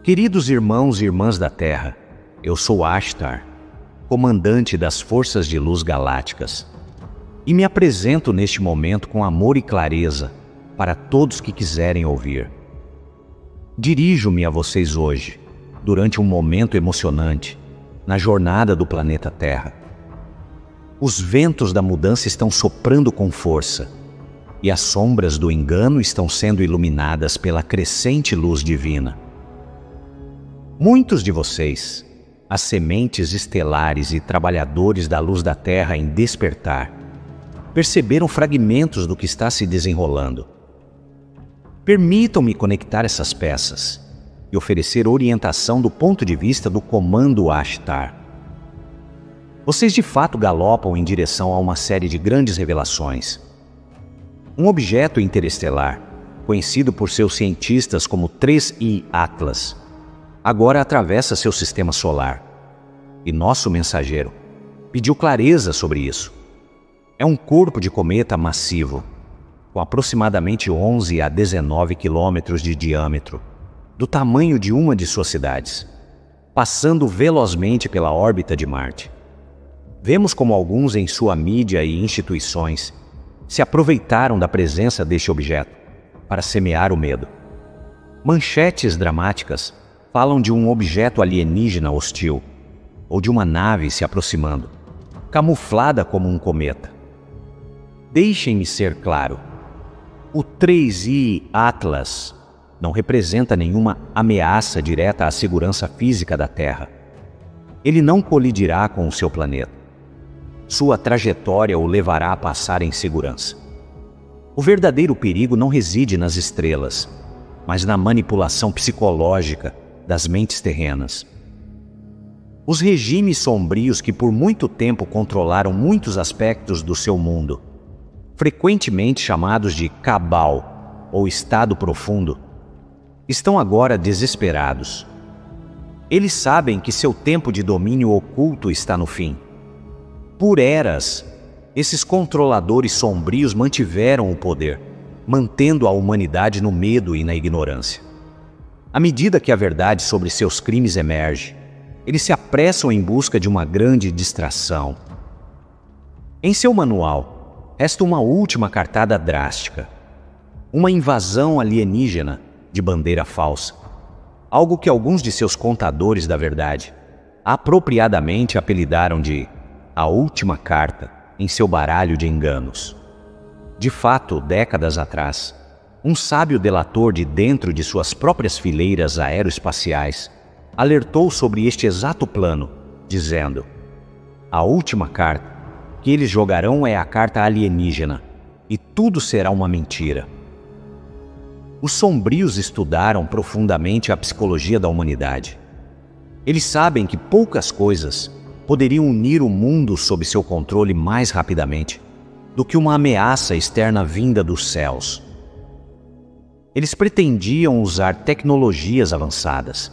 Queridos irmãos e irmãs da Terra, eu sou Ashtar, comandante das Forças de Luz Galácticas, e me apresento neste momento com amor e clareza para todos que quiserem ouvir. Dirijo-me a vocês hoje, durante um momento emocionante, na jornada do planeta Terra. Os ventos da mudança estão soprando com força, e as sombras do engano estão sendo iluminadas pela crescente luz divina. Muitos de vocês, as sementes estelares e trabalhadores da luz da Terra em despertar, perceberam fragmentos do que está se desenrolando. Permitam-me conectar essas peças e oferecer orientação do ponto de vista do comando Ashtar. Vocês de fato galopam em direção a uma série de grandes revelações. Um objeto interestelar, conhecido por seus cientistas como 3I Atlas, agora atravessa seu sistema solar. E nosso mensageiro pediu clareza sobre isso. É um corpo de cometa massivo, com aproximadamente 11 a 19 quilômetros de diâmetro, do tamanho de uma de suas cidades, passando velozmente pela órbita de Marte. Vemos como alguns em sua mídia e instituições se aproveitaram da presença deste objeto para semear o medo. Manchetes dramáticas falam de um objeto alienígena hostil, ou de uma nave se aproximando, camuflada como um cometa. Deixem-me ser claro, o 3I Atlas não representa nenhuma ameaça direta à segurança física da Terra. Ele não colidirá com o seu planeta. Sua trajetória o levará a passar em segurança. O verdadeiro perigo não reside nas estrelas, mas na manipulação psicológica das mentes terrenas. Os regimes sombrios que por muito tempo controlaram muitos aspectos do seu mundo, frequentemente chamados de cabal ou estado profundo, estão agora desesperados. Eles sabem que seu tempo de domínio oculto está no fim. Por eras, esses controladores sombrios mantiveram o poder, mantendo a humanidade no medo e na ignorância. À medida que a verdade sobre seus crimes emerge, eles se apressam em busca de uma grande distração. Em seu manual, resta uma última cartada drástica: uma invasão alienígena de bandeira falsa, algo que alguns de seus contadores da verdade apropriadamente apelidaram de a última carta em seu baralho de enganos. De fato, décadas atrás, um sábio delator de dentro de suas próprias fileiras aeroespaciais alertou sobre este exato plano, dizendo: a última carta que eles jogarão é a carta alienígena, e tudo será uma mentira. Os sombrios estudaram profundamente a psicologia da humanidade. Eles sabem que poucas coisas poderiam unir o mundo sob seu controle mais rapidamente do que uma ameaça externa vinda dos céus. Eles pretendiam usar tecnologias avançadas,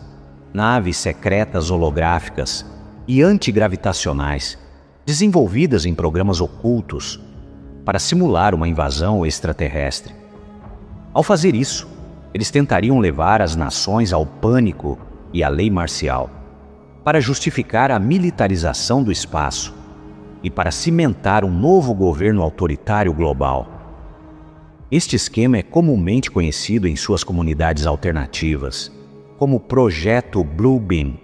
naves secretas holográficas e antigravitacionais, desenvolvidas em programas ocultos, para simular uma invasão extraterrestre. Ao fazer isso, eles tentariam levar as nações ao pânico e à lei marcial, para justificar a militarização do espaço e para cimentar um novo governo autoritário global. Este esquema é comumente conhecido em suas comunidades alternativas como Projeto Bluebeam,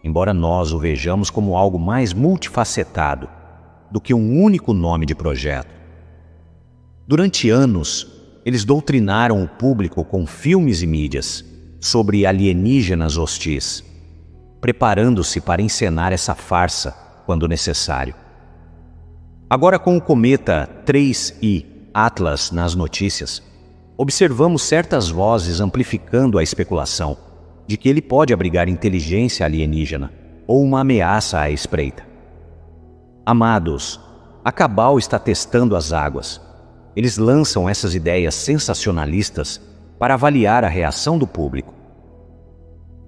embora nós o vejamos como algo mais multifacetado do que um único nome de projeto. Durante anos, eles doutrinaram o público com filmes e mídias sobre alienígenas hostis, preparando-se para encenar essa farsa quando necessário. Agora, com o cometa 3I Atlas nas notícias, observamos certas vozes amplificando a especulação de que ele pode abrigar inteligência alienígena ou uma ameaça à espreita. Amados, a Cabal está testando as águas. Eles lançam essas ideias sensacionalistas para avaliar a reação do público.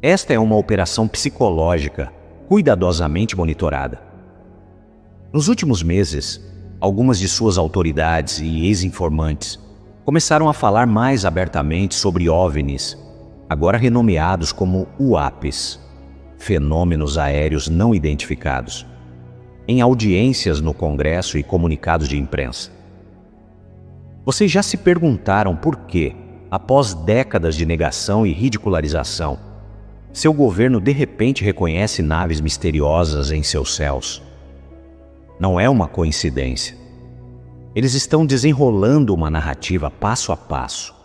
Esta é uma operação psicológica cuidadosamente monitorada. Nos últimos meses, algumas de suas autoridades e ex-informantes começaram a falar mais abertamente sobre OVNIs, agora renomeados como UAPs, fenômenos aéreos não identificados, em audiências no Congresso e comunicados de imprensa. Vocês já se perguntaram por que, após décadas de negação e ridicularização, seu governo de repente reconhece naves misteriosas em seus céus? Não é uma coincidência. Eles estão desenrolando uma narrativa passo a passo.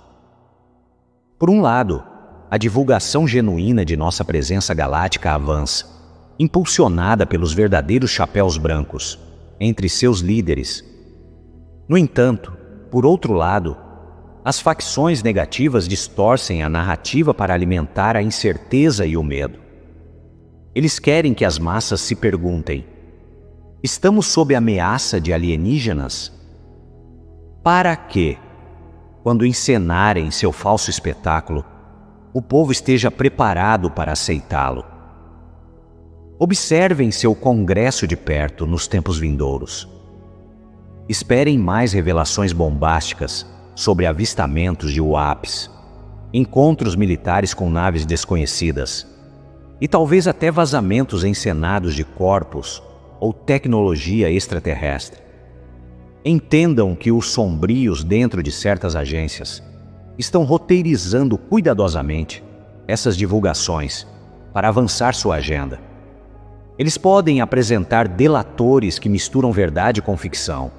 Por um lado, a divulgação genuína de nossa presença galáctica avança, impulsionada pelos verdadeiros chapéus brancos, entre seus líderes. No entanto, por outro lado, as facções negativas distorcem a narrativa para alimentar a incerteza e o medo. Eles querem que as massas se perguntem: estamos sob ameaça de alienígenas? Para que, quando encenarem seu falso espetáculo, o povo esteja preparado para aceitá-lo? Observem seu congresso de perto nos tempos vindouros. Esperem mais revelações bombásticas sobre avistamentos de UAPs, encontros militares com naves desconhecidas e talvez até vazamentos encenados de corpos ou tecnologia extraterrestre. Entendam que os sombrios dentro de certas agências estão roteirizando cuidadosamente essas divulgações para avançar sua agenda. Eles podem apresentar delatores que misturam verdade com ficção,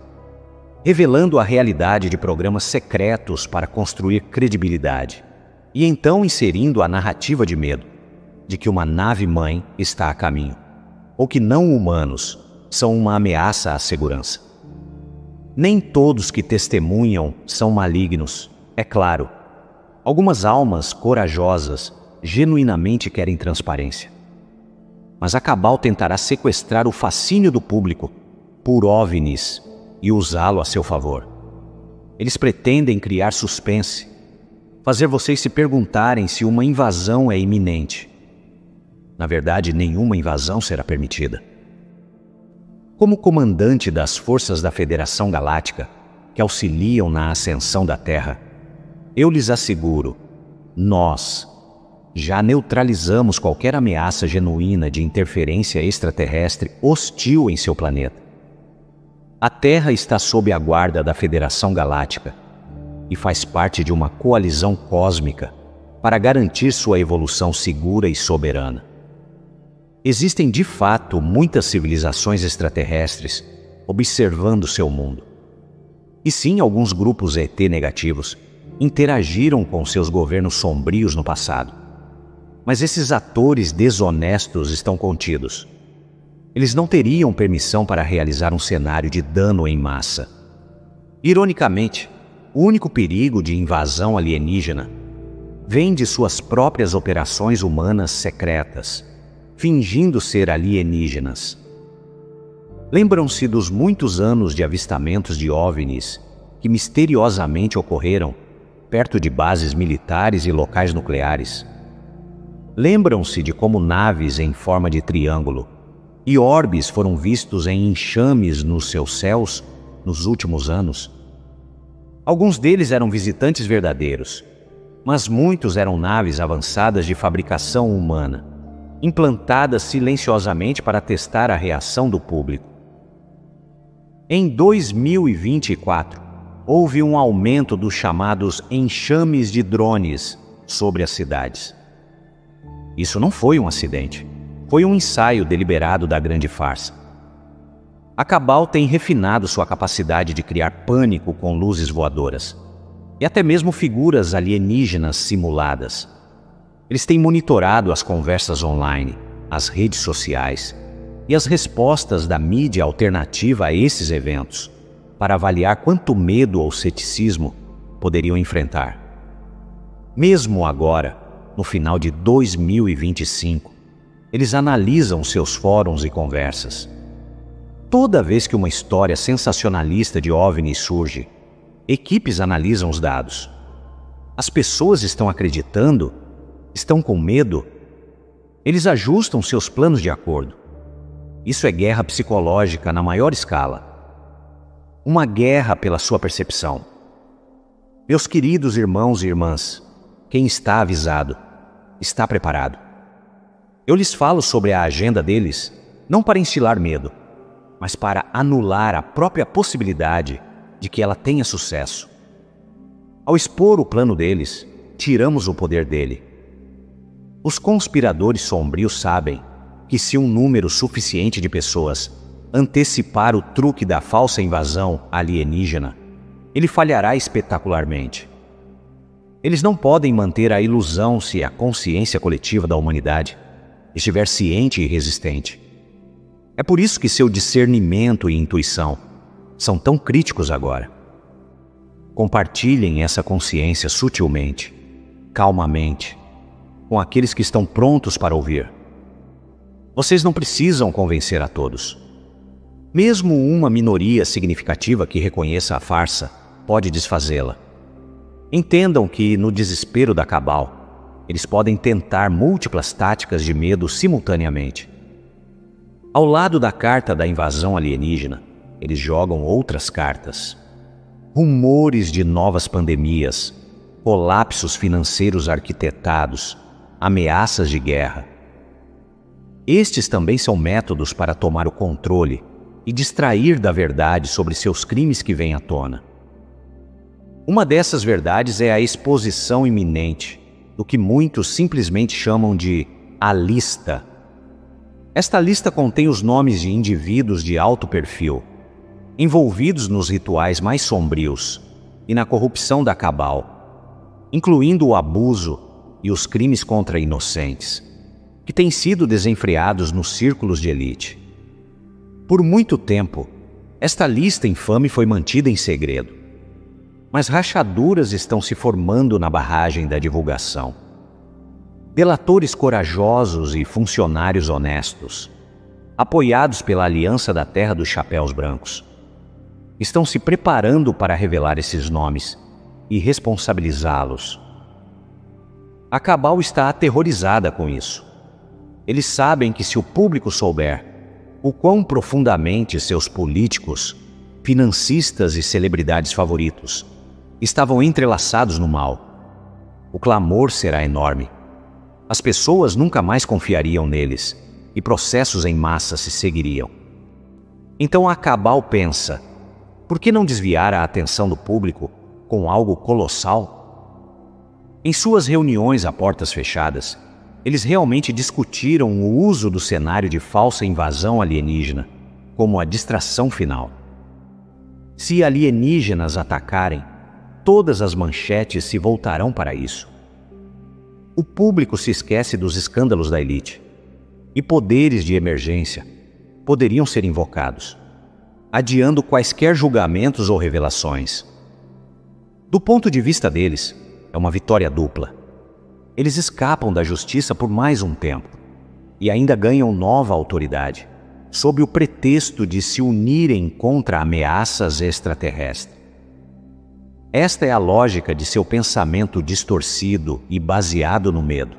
revelando a realidade de programas secretos para construir credibilidade, e então inserindo a narrativa de medo, de que uma nave-mãe está a caminho, ou que não-humanos são uma ameaça à segurança. Nem todos que testemunham são malignos, é claro. Algumas almas corajosas genuinamente querem transparência. Mas a cabal tentará sequestrar o fascínio do público por OVNIs e usá-lo a seu favor. Eles pretendem criar suspense, fazer vocês se perguntarem se uma invasão é iminente. Na verdade, nenhuma invasão será permitida. Como comandante das forças da Federação Galáctica, que auxiliam na ascensão da Terra, eu lhes asseguro, nós já neutralizamos qualquer ameaça genuína de interferência extraterrestre hostil em seu planeta. A Terra está sob a guarda da Federação Galáctica e faz parte de uma coalizão cósmica para garantir sua evolução segura e soberana. Existem de fato muitas civilizações extraterrestres observando seu mundo. E sim, alguns grupos ET negativos interagiram com seus governos sombrios no passado. Mas esses atores desonestos estão contidos. Eles não teriam permissão para realizar um cenário de dano em massa. Ironicamente, o único perigo de invasão alienígena vem de suas próprias operações humanas secretas, fingindo ser alienígenas. Lembram-se dos muitos anos de avistamentos de OVNIs que misteriosamente ocorreram perto de bases militares e locais nucleares? Lembram-se de como naves em forma de triângulo e orbes foram vistos em enxames nos seus céus nos últimos anos? Alguns deles eram visitantes verdadeiros, mas muitos eram naves avançadas de fabricação humana, implantadas silenciosamente para testar a reação do público. Em 2024, houve um aumento dos chamados enxames de drones sobre as cidades. Isso não foi um acidente, foi um ensaio deliberado da grande farsa. A cabal tem refinado sua capacidade de criar pânico com luzes voadoras e até mesmo figuras alienígenas simuladas. Eles têm monitorado as conversas online, as redes sociais e as respostas da mídia alternativa a esses eventos para avaliar quanto medo ou ceticismo poderiam enfrentar. Mesmo agora, no final de 2025, eles analisam seus fóruns e conversas. Toda vez que uma história sensacionalista de OVNI surge, equipes analisam os dados. As pessoas estão acreditando? Estão com medo? Eles ajustam seus planos de acordo. Isso é guerra psicológica na maior escala. Uma guerra pela sua percepção. Meus queridos irmãos e irmãs, quem está avisado, está preparado. Eu lhes falo sobre a agenda deles, não para instilar medo, mas para anular a própria possibilidade de que ela tenha sucesso. Ao expor o plano deles, tiramos o poder dele. Os conspiradores sombrios sabem que se um número suficiente de pessoas antecipar o truque da falsa invasão alienígena, ele falhará espetacularmente. Eles não podem manter a ilusão se a consciência coletiva da humanidade estiver ciente e resistente. É por isso que seu discernimento e intuição são tão críticos agora. Compartilhem essa consciência sutilmente, calmamente, com aqueles que estão prontos para ouvir. Vocês não precisam convencer a todos. Mesmo uma minoria significativa que reconheça a farsa pode desfazê-la. Entendam que, no desespero da cabal, eles podem tentar múltiplas táticas de medo simultaneamente. Ao lado da carta da invasão alienígena, eles jogam outras cartas. Rumores de novas pandemias, colapsos financeiros arquitetados, ameaças de guerra. Estes também são métodos para tomar o controle e distrair da verdade sobre seus crimes que vêm à tona. Uma dessas verdades é a exposição iminente do que muitos simplesmente chamam de a lista. Esta lista contém os nomes de indivíduos de alto perfil, envolvidos nos rituais mais sombrios e na corrupção da cabal, incluindo o abuso e os crimes contra inocentes, que têm sido desenfreados nos círculos de elite. Por muito tempo, esta lista infame foi mantida em segredo. Mas rachaduras estão se formando na barragem da divulgação. Delatores corajosos e funcionários honestos, apoiados pela Aliança da Terra dos Chapéus Brancos, estão se preparando para revelar esses nomes e responsabilizá-los. A cabal está aterrorizada com isso. Eles sabem que se o público souber o quão profundamente seus políticos, financistas e celebridades favoritos estavam entrelaçados no mal, o clamor será enorme. As pessoas nunca mais confiariam neles e processos em massa se seguiriam. Então a cabal pensa: por que não desviar a atenção do público com algo colossal? Em suas reuniões a portas fechadas, eles realmente discutiram o uso do cenário de falsa invasão alienígena como a distração final. Se alienígenas atacarem, todas as manchetes se voltarão para isso. O público se esquece dos escândalos da elite, e poderes de emergência poderiam ser invocados, adiando quaisquer julgamentos ou revelações. Do ponto de vista deles, é uma vitória dupla. Eles escapam da justiça por mais um tempo e ainda ganham nova autoridade, sob o pretexto de se unirem contra ameaças extraterrestres. Esta é a lógica de seu pensamento distorcido e baseado no medo.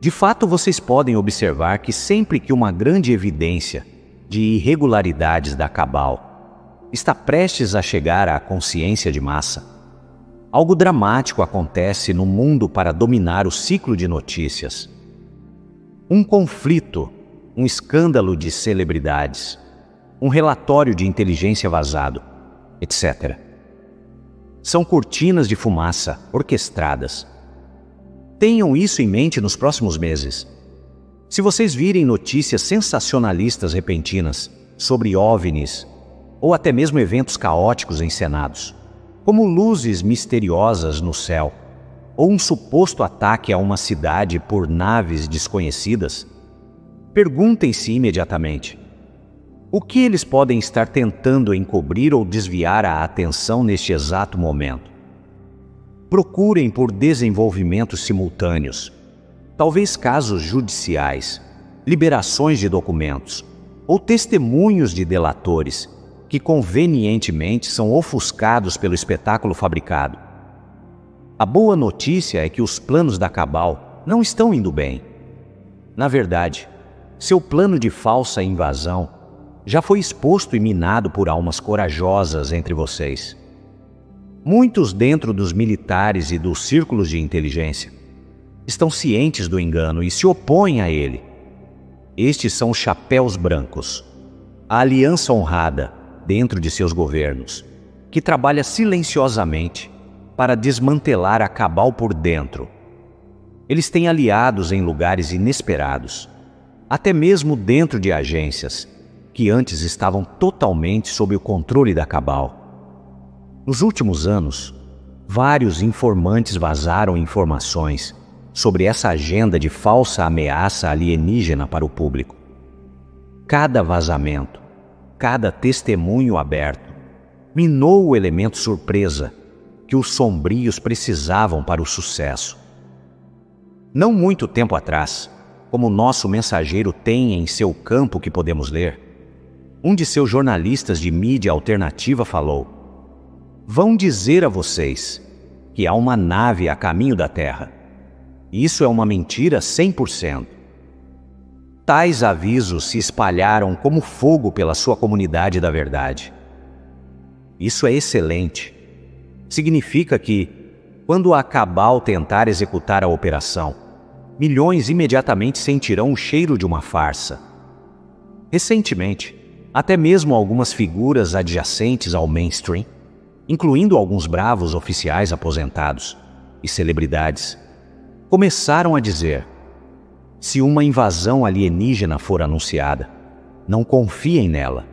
De fato, vocês podem observar que sempre que uma grande evidência de irregularidades da cabal está prestes a chegar à consciência de massa, algo dramático acontece no mundo para dominar o ciclo de notícias. Um conflito, um escândalo de celebridades, um relatório de inteligência vazado, etc. São cortinas de fumaça orquestradas. Tenham isso em mente nos próximos meses. Se vocês virem notícias sensacionalistas repentinas sobre OVNIs ou até mesmo eventos caóticos encenados, como luzes misteriosas no céu ou um suposto ataque a uma cidade por naves desconhecidas, perguntem-se imediatamente: o que eles podem estar tentando encobrir ou desviar a atenção neste exato momento? Procurem por desenvolvimentos simultâneos, talvez casos judiciais, liberações de documentos ou testemunhos de delatores que convenientemente são ofuscados pelo espetáculo fabricado. A boa notícia é que os planos da cabal não estão indo bem. Na verdade, seu plano de falsa invasão já foi exposto e minado por almas corajosas entre vocês. Muitos dentro dos militares e dos círculos de inteligência estão cientes do engano e se opõem a ele. Estes são os chapéus brancos, a aliança honrada dentro de seus governos, que trabalha silenciosamente para desmantelar a Cabal por dentro. Eles têm aliados em lugares inesperados, até mesmo dentro de agências que antes estavam totalmente sob o controle da Cabal. Nos últimos anos, vários informantes vazaram informações sobre essa agenda de falsa ameaça alienígena para o público. Cada vazamento, cada testemunho aberto, minou o elemento surpresa que os sombrios precisavam para o sucesso. Não muito tempo atrás, como nosso mensageiro tem em seu campo que podemos ler, um de seus jornalistas de mídia alternativa falou: "Vão dizer a vocês que há uma nave a caminho da Terra. Isso é uma mentira 100%. Tais avisos se espalharam como fogo pela sua comunidade da verdade. Isso é excelente. Significa que, quando a Cabal tentar executar a operação, milhões imediatamente sentirão o cheiro de uma farsa. Recentemente, até mesmo algumas figuras adjacentes ao mainstream, incluindo alguns bravos oficiais aposentados e celebridades, começaram a dizer: se uma invasão alienígena for anunciada, não confiem nela.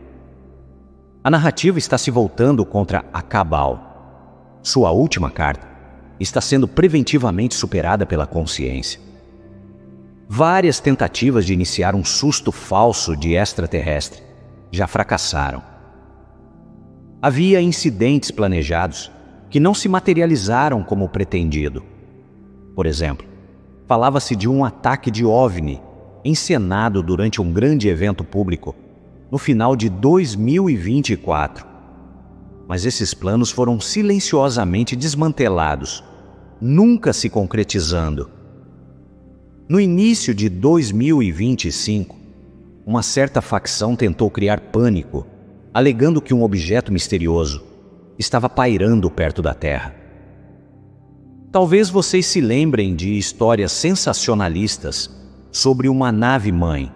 A narrativa está se voltando contra a Cabal. Sua última carta está sendo preventivamente superada pela consciência. Várias tentativas de iniciar um susto falso de extraterrestre já fracassaram. Havia incidentes planejados que não se materializaram como pretendido. Por exemplo, falava-se de um ataque de OVNI encenado durante um grande evento público no final de 2024. Mas esses planos foram silenciosamente desmantelados, nunca se concretizando. No início de 2025, uma certa facção tentou criar pânico, alegando que um objeto misterioso estava pairando perto da Terra. Talvez vocês se lembrem de histórias sensacionalistas sobre uma nave-mãe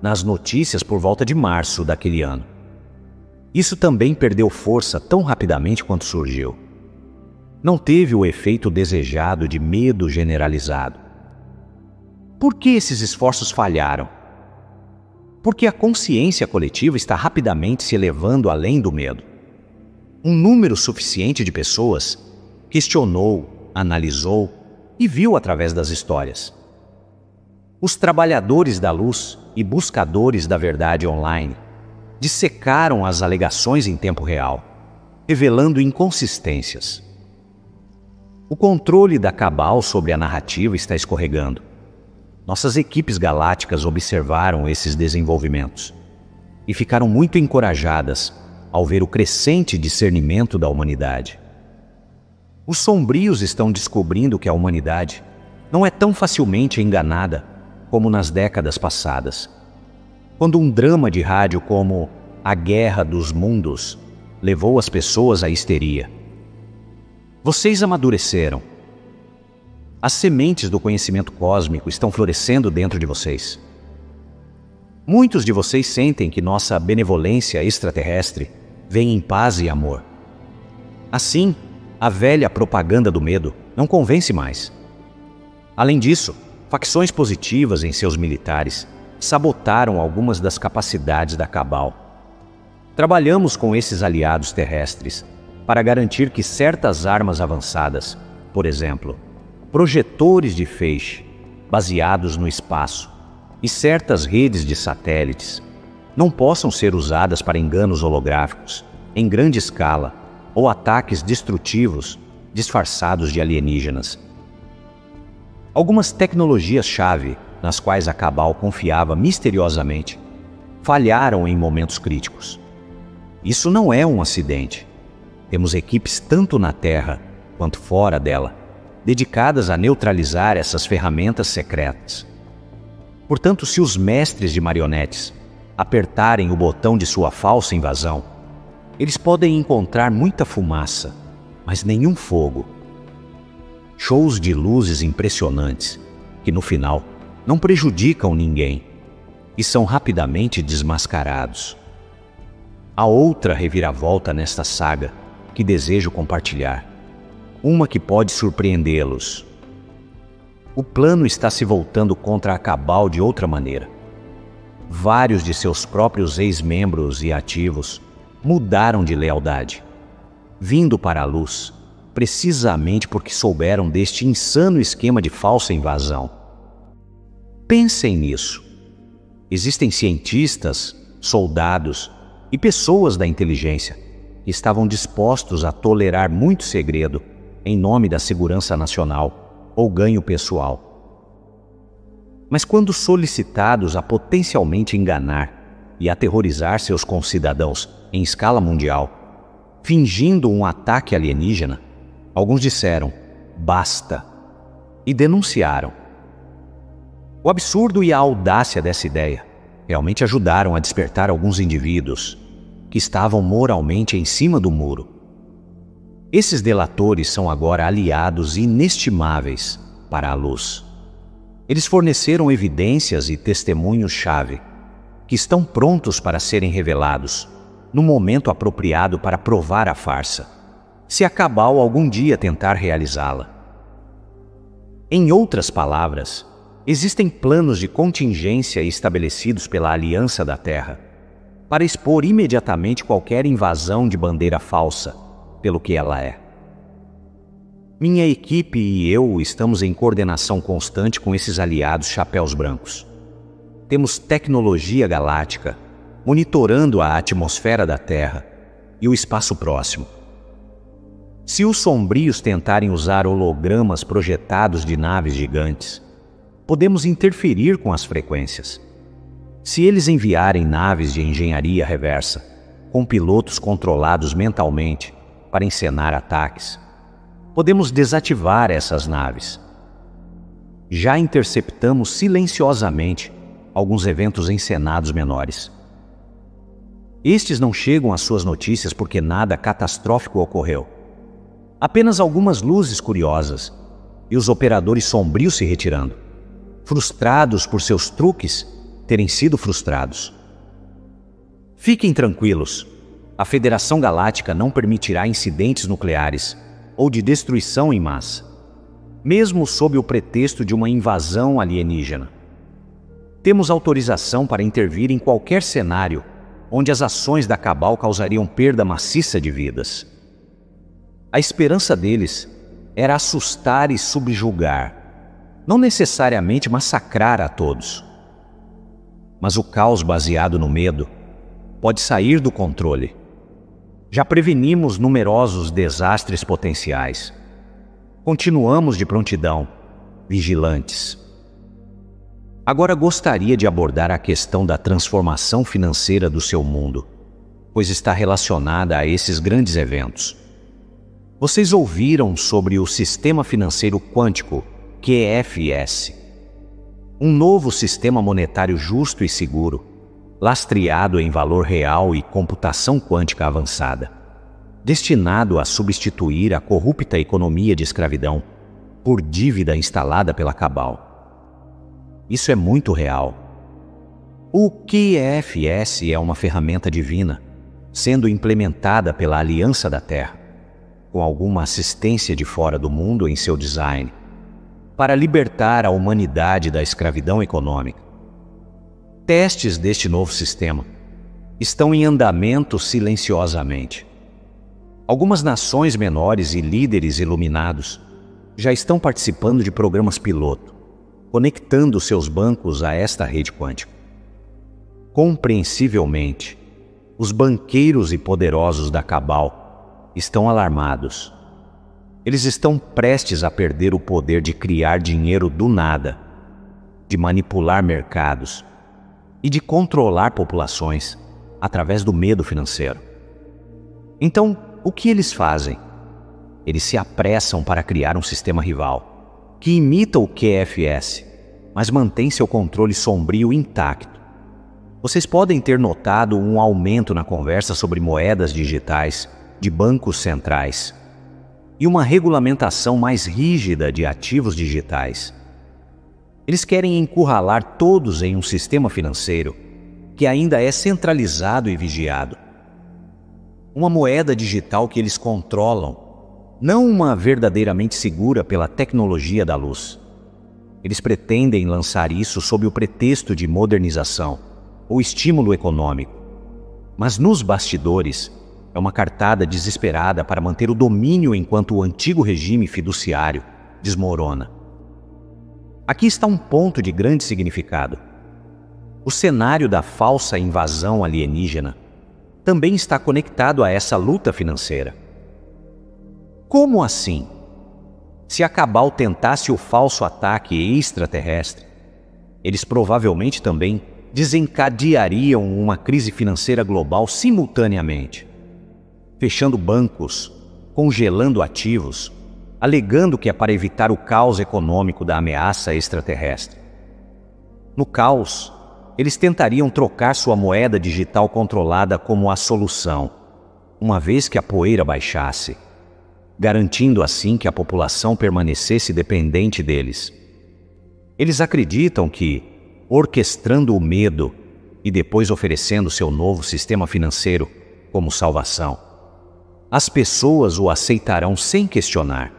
nas notícias por volta de março daquele ano. Isso também perdeu força tão rapidamente quanto surgiu. Não teve o efeito desejado de medo generalizado. Por que esses esforços falharam? Porque a consciência coletiva está rapidamente se elevando além do medo. Um número suficiente de pessoas questionou, analisou e viu através das histórias. Os trabalhadores da luz e buscadores da verdade online dissecaram as alegações em tempo real, revelando inconsistências. O controle da Cabal sobre a narrativa está escorregando. Nossas equipes galácticas observaram esses desenvolvimentos e ficaram muito encorajadas ao ver o crescente discernimento da humanidade. Os sombrios estão descobrindo que a humanidade não é tão facilmente enganada como nas décadas passadas, quando um drama de rádio como A Guerra dos Mundos levou as pessoas à histeria. Vocês amadureceram. As sementes do conhecimento cósmico estão florescendo dentro de vocês. Muitos de vocês sentem que nossa benevolência extraterrestre vem em paz e amor. Assim, a velha propaganda do medo não convence mais. Além disso, facções positivas em seus militares sabotaram algumas das capacidades da Cabal. Trabalhamos com esses aliados terrestres para garantir que certas armas avançadas, por exemplo, projetores de feixe baseados no espaço e certas redes de satélites, não possam ser usadas para enganos holográficos em grande escala ou ataques destrutivos disfarçados de alienígenas. Algumas tecnologias-chave nas quais a Cabal confiava misteriosamente falharam em momentos críticos. Isso não é um acidente. Temos equipes tanto na Terra quanto fora dela, dedicadas a neutralizar essas ferramentas secretas. Portanto, se os mestres de marionetes apertarem o botão de sua falsa invasão, eles podem encontrar muita fumaça, mas nenhum fogo. Shows de luzes impressionantes que no final não prejudicam ninguém e são rapidamente desmascarados. Há outra reviravolta nesta saga que desejo compartilhar, uma que pode surpreendê-los. O plano está se voltando contra a Cabal de outra maneira. Vários de seus próprios ex-membros e ativos mudaram de lealdade, vindo para a luz, precisamente porque souberam deste insano esquema de falsa invasão. Pensem nisso. Existem cientistas, soldados e pessoas da inteligência que estavam dispostos a tolerar muito segredo em nome da segurança nacional ou ganho pessoal. Mas quando solicitados a potencialmente enganar e aterrorizar seus concidadãos em escala mundial, fingindo um ataque alienígena, alguns disseram, basta, e denunciaram. O absurdo e a audácia dessa ideia realmente ajudaram a despertar alguns indivíduos que estavam moralmente em cima do muro. Esses delatores são agora aliados inestimáveis para a luz. Eles forneceram evidências e testemunhos-chave que estão prontos para serem revelados no momento apropriado para provar a farsa, se a Cabal algum dia tentar realizá-la. Em outras palavras, existem planos de contingência estabelecidos pela Aliança da Terra para expor imediatamente qualquer invasão de bandeira falsa pelo que ela é. Minha equipe e eu estamos em coordenação constante com esses aliados chapéus brancos. Temos tecnologia galáctica monitorando a atmosfera da Terra e o espaço próximo. Se os sombrios tentarem usar hologramas projetados de naves gigantes, podemos interferir com as frequências. Se eles enviarem naves de engenharia reversa, com pilotos controlados mentalmente para encenar ataques, podemos desativar essas naves. Já interceptamos silenciosamente alguns eventos encenados menores. Estes não chegam às suas notícias porque nada catastrófico ocorreu. Apenas algumas luzes curiosas e os operadores sombrios se retirando, frustrados por seus truques terem sido frustrados. Fiquem tranquilos, a Federação Galáctica não permitirá incidentes nucleares ou de destruição em massa, mesmo sob o pretexto de uma invasão alienígena. Temos autorização para intervir em qualquer cenário onde as ações da Cabal causariam perda maciça de vidas. A esperança deles era assustar e subjugar, não necessariamente massacrar a todos. Mas o caos baseado no medo pode sair do controle. Já prevenimos numerosos desastres potenciais. Continuamos de prontidão, vigilantes. Agora gostaria de abordar a questão da transformação financeira do seu mundo, pois está relacionada a esses grandes eventos. Vocês ouviram sobre o Sistema Financeiro Quântico, QFS, um novo sistema monetário justo e seguro, lastreado em valor real e computação quântica avançada, destinado a substituir a corrupta economia de escravidão por dívida instalada pela Cabal. Isso é muito real. O QFS é uma ferramenta divina, sendo implementada pela Aliança da Terra, com alguma assistência de fora do mundo em seu design, para libertar a humanidade da escravidão econômica. Testes deste novo sistema estão em andamento silenciosamente. Algumas nações menores e líderes iluminados já estão participando de programas piloto, conectando seus bancos a esta rede quântica. Compreensivelmente, os banqueiros e poderosos da Cabal estão alarmados. Eles estão prestes a perder o poder de criar dinheiro do nada, de manipular mercados e de controlar populações através do medo financeiro. Então, o que eles fazem? Eles se apressam para criar um sistema rival, que imita o QFS, mas mantém seu controle sombrio intacto. Vocês podem ter notado um aumento na conversa sobre moedas digitais de bancos centrais e uma regulamentação mais rígida de ativos digitais. Eles querem encurralar todos em um sistema financeiro que ainda é centralizado e vigiado. Uma moeda digital que eles controlam, não uma verdadeiramente segura pela tecnologia da luz. Eles pretendem lançar isso sob o pretexto de modernização ou estímulo econômico. Mas nos bastidores, é uma cartada desesperada para manter o domínio enquanto o antigo regime fiduciário desmorona. Aqui está um ponto de grande significado. O cenário da falsa invasão alienígena também está conectado a essa luta financeira. Como assim? Se a Cabal tentasse o falso ataque extraterrestre, eles provavelmente também desencadeariam uma crise financeira global simultaneamente, fechando bancos, congelando ativos, alegando que é para evitar o caos econômico da ameaça extraterrestre. No caos, eles tentariam trocar sua moeda digital controlada como a solução, uma vez que a poeira baixasse, garantindo assim que a população permanecesse dependente deles. Eles acreditam que, orquestrando o medo e depois oferecendo seu novo sistema financeiro como salvação, as pessoas o aceitarão sem questionar.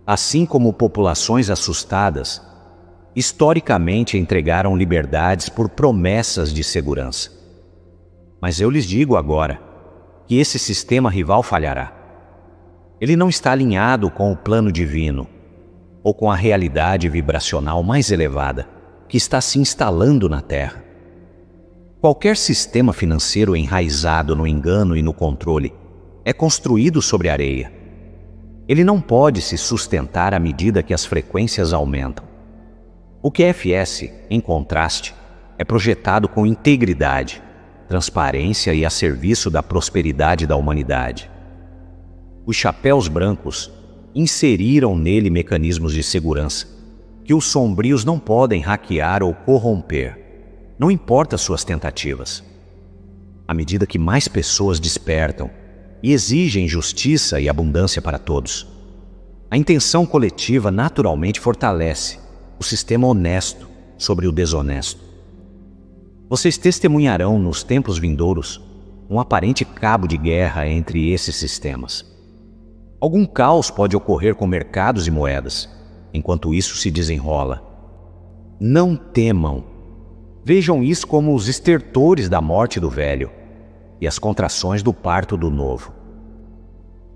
Assim como populações assustadas, historicamente entregaram liberdades por promessas de segurança. Mas eu lhes digo agora que esse sistema rival falhará. Ele não está alinhado com o plano divino ou com a realidade vibracional mais elevada que está se instalando na Terra. Qualquer sistema financeiro enraizado no engano e no controle é construído sobre areia. Ele não pode se sustentar à medida que as frequências aumentam. O QFS, em contraste, é projetado com integridade, transparência e a serviço da prosperidade da humanidade. Os chapéus brancos inseriram nele mecanismos de segurança que os sombrios não podem hackear ou corromper, não importa suas tentativas. À medida que mais pessoas despertam e exigem justiça e abundância para todos, a intenção coletiva naturalmente fortalece o sistema honesto sobre o desonesto. Vocês testemunharão nos tempos vindouros um aparente cabo de guerra entre esses sistemas. Algum caos pode ocorrer com mercados e moedas, enquanto isso se desenrola. Não temam. Vejam isso como os estertores da morte do velho e as contrações do parto do novo.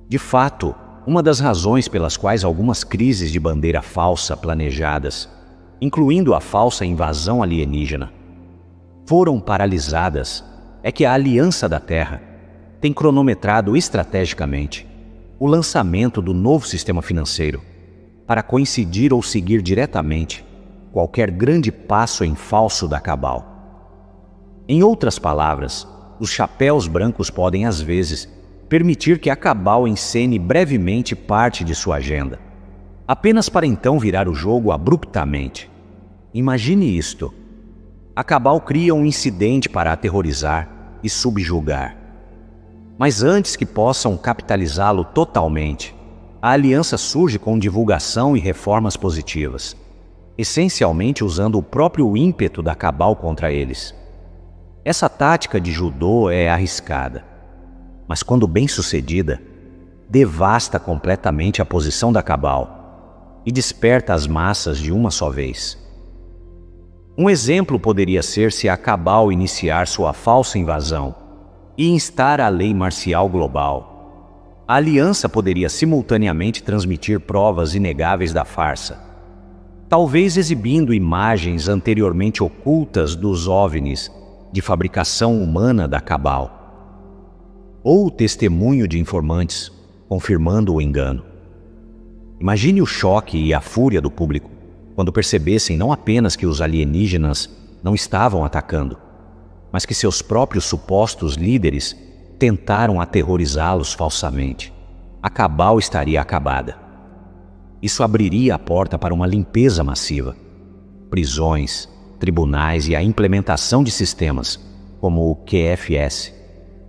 De fato, uma das razões pelas quais algumas crises de bandeira falsa planejadas, incluindo a falsa invasão alienígena, foram paralisadas é que a Aliança da Terra tem cronometrado estrategicamente o lançamento do novo sistema financeiro para coincidir ou seguir diretamente qualquer grande passo em falso da Cabal. Em outras palavras, os chapéus brancos podem, às vezes, permitir que a Cabal encene brevemente parte de sua agenda, apenas para então virar o jogo abruptamente. Imagine isto. A Cabal cria um incidente para aterrorizar e subjugar. Mas antes que possam capitalizá-lo totalmente, a aliança surge com divulgação e reformas positivas, essencialmente usando o próprio ímpeto da Cabal contra eles. Essa tática de judô é arriscada, mas quando bem sucedida, devasta completamente a posição da Cabal e desperta as massas de uma só vez. Um exemplo poderia ser se a Cabal iniciar sua falsa invasão e instar a lei marcial global. A aliança poderia simultaneamente transmitir provas inegáveis da farsa, talvez exibindo imagens anteriormente ocultas dos OVNIs de fabricação humana da Cabal, ou o testemunho de informantes confirmando o engano. Imagine o choque e a fúria do público quando percebessem não apenas que os alienígenas não estavam atacando, mas que seus próprios supostos líderes tentaram aterrorizá-los falsamente. A Cabal estaria acabada. Isso abriria a porta para uma limpeza massiva, prisões, tribunais e a implementação de sistemas como o QFS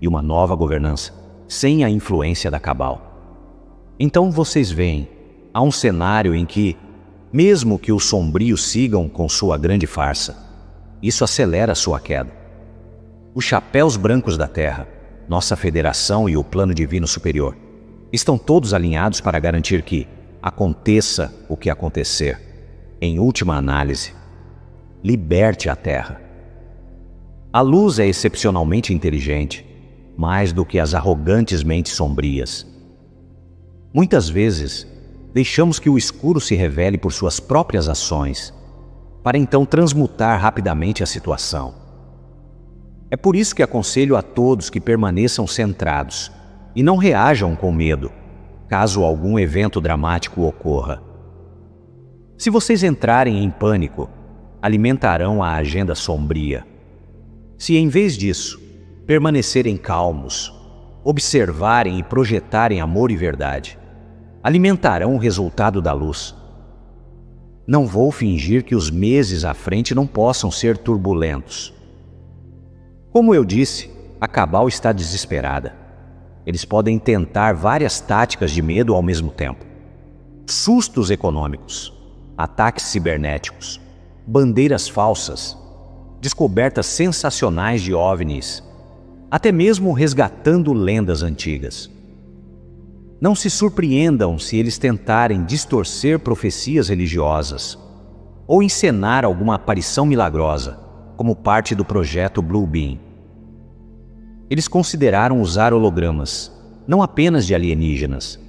e uma nova governança, sem a influência da Cabal. Então vocês veem, há um cenário em que Mesmo que os sombrios sigam com sua grande farsa, isso acelera sua queda. Os chapéus brancos da Terra, nossa federação e o plano divino superior, estão todos alinhados para garantir que, aconteça o que acontecer, em última análise, liberte a Terra. A luz é excepcionalmente inteligente, mais do que as arrogantes mentes sombrias. Muitas vezes, deixamos que o escuro se revele por suas próprias ações, para então transmutar rapidamente a situação. É por isso que aconselho a todos que permaneçam centrados e não reajam com medo, caso algum evento dramático ocorra. Se vocês entrarem em pânico, alimentarão a agenda sombria. Se em vez disso, permanecerem calmos, observarem e projetarem amor e verdade, alimentarão o resultado da luz. Não vou fingir que os meses à frente não possam ser turbulentos. Como eu disse, a Cabal está desesperada. Eles podem tentar várias táticas de medo ao mesmo tempo. Sustos econômicos, ataques cibernéticos, bandeiras falsas, descobertas sensacionais de OVNIs, até mesmo resgatando lendas antigas. Não se surpreendam se eles tentarem distorcer profecias religiosas ou encenar alguma aparição milagrosa, como parte do projeto Blue Beam. Eles consideraram usar hologramas, não apenas de alienígenas,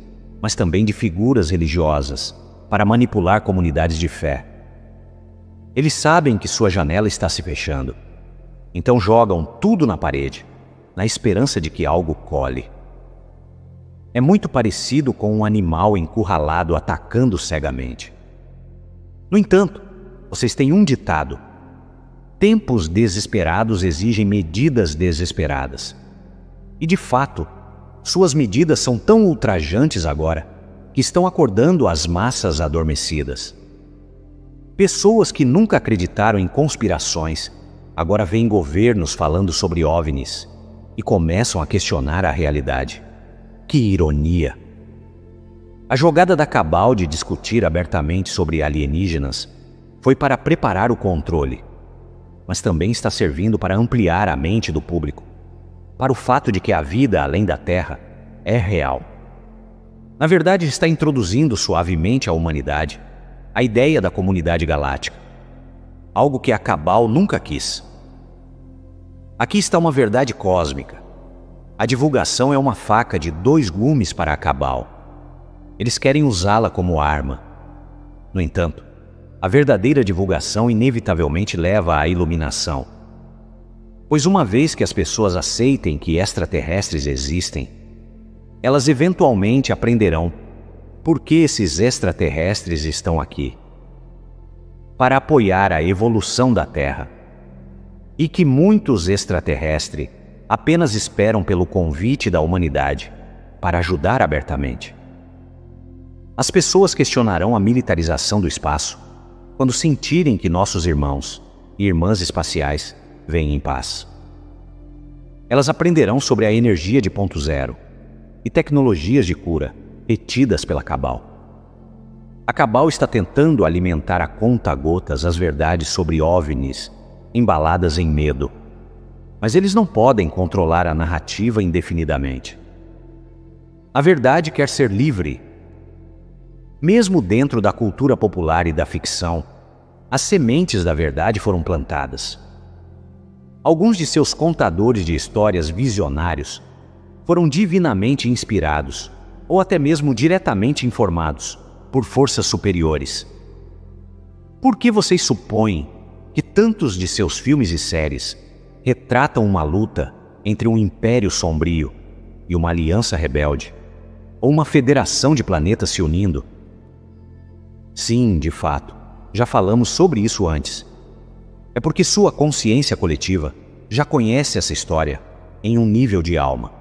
mas também de figuras religiosas, para manipular comunidades de fé. Eles sabem que sua janela está se fechando, então jogam tudo na parede, na esperança de que algo cole. É muito parecido com um animal encurralado atacando cegamente. No entanto, vocês têm um ditado: tempos desesperados exigem medidas desesperadas. E de fato, suas medidas são tão ultrajantes agora que estão acordando as massas adormecidas. Pessoas que nunca acreditaram em conspirações agora veem governos falando sobre OVNIs e começam a questionar a realidade. Que ironia! A jogada da Cabal de discutir abertamente sobre alienígenas foi para preparar o controle, mas também está servindo para ampliar a mente do público, para o fato de que a vida além da Terra é real. Na verdade, está introduzindo suavemente à humanidade a ideia da comunidade galáctica, algo que a Cabal nunca quis. Aqui está uma verdade cósmica. A divulgação é uma faca de 2 gumes para a Cabal. Eles querem usá-la como arma. No entanto, a verdadeira divulgação inevitavelmente leva à iluminação. Pois uma vez que as pessoas aceitem que extraterrestres existem, elas eventualmente aprenderão por que esses extraterrestres estão aqui. Para apoiar a evolução da Terra. E que muitos extraterrestres apenas esperam pelo convite da humanidade para ajudar abertamente. As pessoas questionarão a militarização do espaço quando sentirem que nossos irmãos e irmãs espaciais vêm em paz. Elas aprenderão sobre a energia de ponto zero e tecnologias de cura retidas pela Cabal. A Cabal está tentando alimentar a conta-gotas as verdades sobre OVNIs embaladas em medo. Mas eles não podem controlar a narrativa indefinidamente. A verdade quer ser livre. Mesmo dentro da cultura popular e da ficção, as sementes da verdade foram plantadas. Alguns de seus contadores de histórias visionários foram divinamente inspirados, ou até mesmo diretamente informados, por forças superiores. Por que vocês supõem que tantos de seus filmes e séries retratam uma luta entre um império sombrio e uma aliança rebelde, ou uma federação de planetas se unindo? Sim, de fato, já falamos sobre isso antes. É porque sua consciência coletiva já conhece essa história em um nível de alma.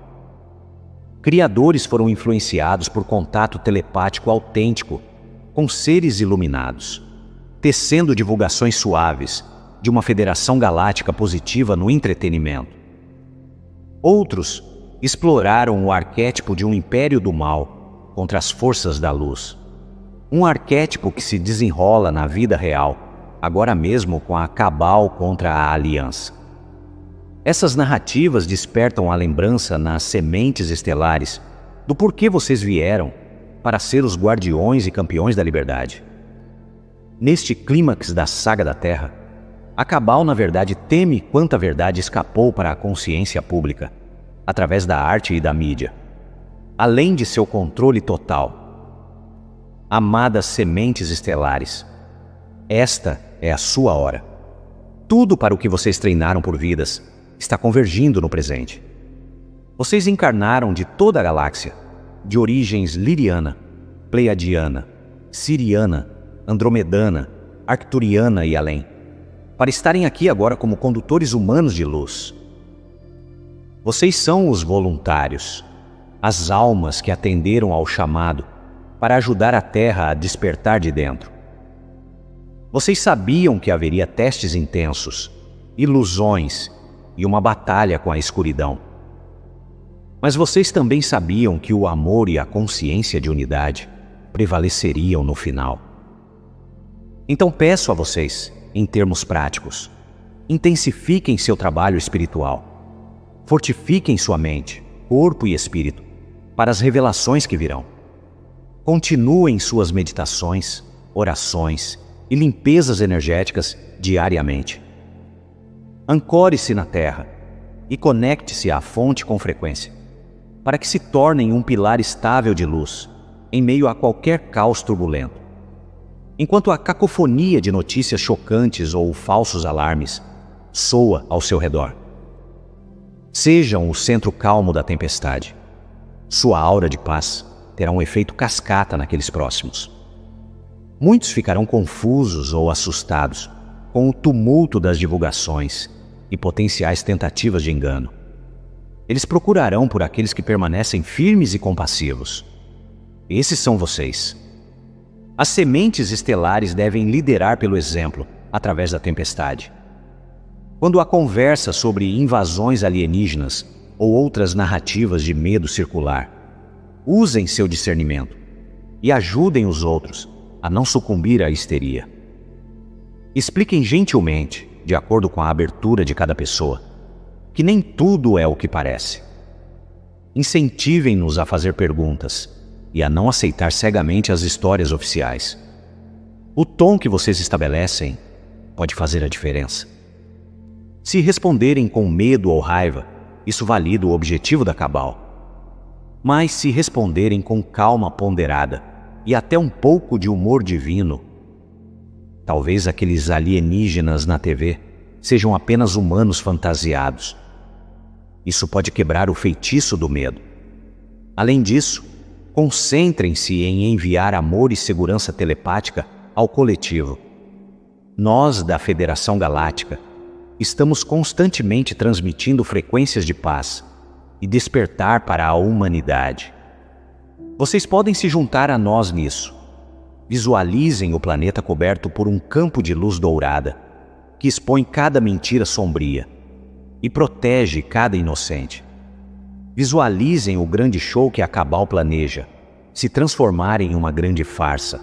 Criadores foram influenciados por contato telepático autêntico com seres iluminados, tecendo divulgações suaves de uma federação galáctica positiva no entretenimento. Outros exploraram o arquétipo de um império do mal contra as forças da luz. Um arquétipo que se desenrola na vida real, agora mesmo com a Cabal contra a Aliança. Essas narrativas despertam a lembrança nas sementes estelares do porquê vocês vieram para ser os guardiões e campeões da liberdade. Neste clímax da saga da Terra, a Cabal, na verdade, teme quanta verdade escapou para a consciência pública, através da arte e da mídia, além de seu controle total. Amadas sementes estelares, esta é a sua hora. Tudo para o que vocês treinaram por vidas está convergindo no presente. Vocês encarnaram de toda a galáxia, de origens liriana, pleiadiana, siriana, andromedana, arcturiana e além, para estarem aqui agora como condutores humanos de luz. Vocês são os voluntários, as almas que atenderam ao chamado para ajudar a Terra a despertar de dentro. Vocês sabiam que haveria testes intensos, ilusões e uma batalha com a escuridão. Mas vocês também sabiam que o amor e a consciência de unidade prevaleceriam no final. Então peço a vocês, em termos práticos, intensifiquem seu trabalho espiritual. Fortifiquem sua mente, corpo e espírito para as revelações que virão. Continuem suas meditações, orações e limpezas energéticas diariamente. Ancore-se na Terra e conecte-se à fonte com frequência, para que se tornem um pilar estável de luz em meio a qualquer caos turbulento. Enquanto a cacofonia de notícias chocantes ou falsos alarmes soa ao seu redor. Sejam o centro calmo da tempestade. Sua aura de paz terá um efeito cascata naqueles próximos. Muitos ficarão confusos ou assustados com o tumulto das divulgações e potenciais tentativas de engano. Eles procurarão por aqueles que permanecem firmes e compassivos. Esses são vocês. As sementes estelares devem liderar pelo exemplo através da tempestade. Quando a conversa sobre invasões alienígenas ou outras narrativas de medo circular, usem seu discernimento e ajudem os outros a não sucumbir à histeria. Expliquem gentilmente, de acordo com a abertura de cada pessoa, que nem tudo é o que parece. Incentivem-nos a fazer perguntas e a não aceitar cegamente as histórias oficiais. O tom que vocês estabelecem pode fazer a diferença. Se responderem com medo ou raiva, isso valida o objetivo da Cabal. Mas se responderem com calma ponderada e até um pouco de humor divino, talvez aqueles alienígenas na TV sejam apenas humanos fantasiados. Isso pode quebrar o feitiço do medo. Além disso, concentrem-se em enviar amor e segurança telepática ao coletivo. Nós, da Federação Galáctica, estamos constantemente transmitindo frequências de paz e despertar para a humanidade. Vocês podem se juntar a nós nisso. Visualizem o planeta coberto por um campo de luz dourada que expõe cada mentira sombria e protege cada inocente. Visualizem o grande show que a Cabal planeja se transformar em uma grande farsa.